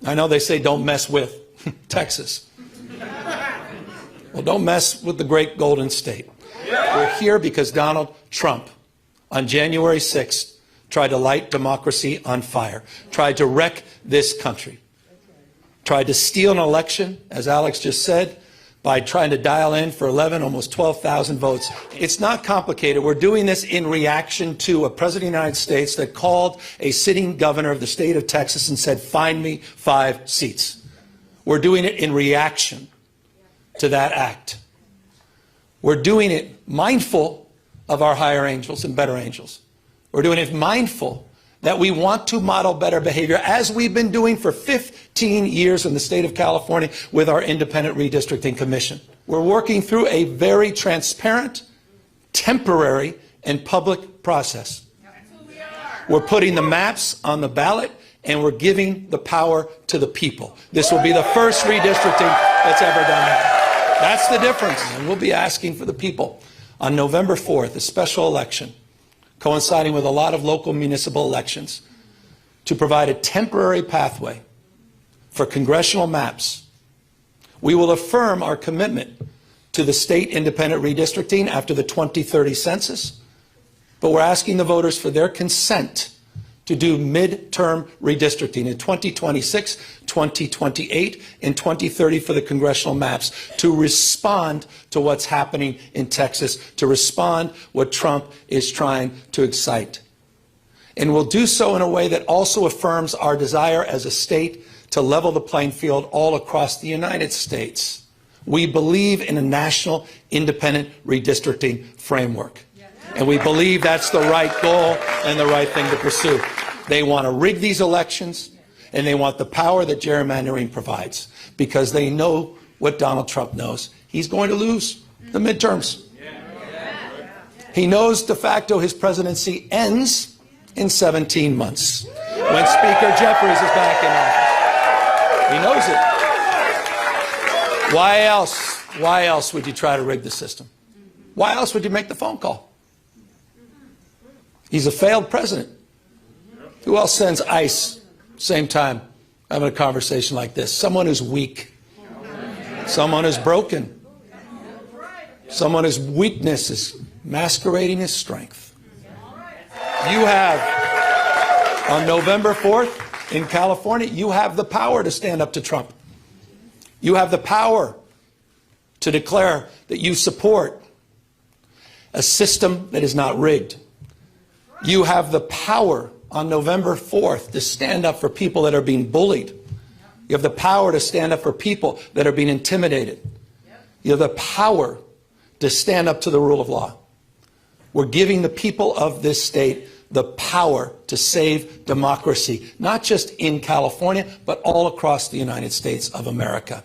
I know they say don't mess with Texas. Well, don't mess with the great Golden State. We're here because Donald Trump, on January 6th, tried to light democracy on fire, tried to wreck this country, tried to steal an election, as Alex just said, by trying to dial in for 11, almost 12,000 votes. It's not complicated. We're doing this in reaction to a president of the United States that called a sitting governor of the state of Texas and said, find me 5 seats. We're doing it in reaction to that act. We're doing it mindful of our higher angels and better angels. We're doing it mindful that we want to model better behavior, as we've been doing for 15 years in the state of California with our independent redistricting commission. We're working through a very transparent, temporary, and public process. We're putting the maps on the ballot, and we're giving the power to the people. This will be the first redistricting that's ever done that. That's the difference, and we'll be asking for the people on November 4th, a special election, coinciding with a lot of local municipal elections, to provide a temporary pathway for congressional maps. We will affirm our commitment to the state independent redistricting after the 2030 census, but we're asking the voters for their consent to do midterm redistricting in 2026, 2028, and 2030 for the congressional maps, to respond to what's happening in Texas, to respond what Trump is trying to excite. And we'll do so in a way that also affirms our desire as a state to level the playing field all across the United States. We believe in a national independent redistricting framework. And we believe that's the right goal and the right thing to pursue. They want to rig these elections, and they want the power that gerrymandering provides, because they know what Donald Trump knows. He's going to lose the midterms. He knows de facto his presidency ends in 17 months, when Speaker Jeffries is back in office. He knows it. Why else would you try to rig the system? Why else would you make the phone call? He's a failed president. Who else sends ICE same time having a conversation like this? Someone who's weak. Someone who's broken. Someone whose weakness is masquerading as strength. You have, on November 4th in California, you have the power to stand up to Trump. You have the power to declare that you support a system that is not rigged. You have the power on November 4th to stand up for people that are being bullied. You have the power to stand up for people that are being intimidated. You have the power to stand up to the rule of law. We're giving the people of this state the power to save democracy, not just in California, but all across the United States of America.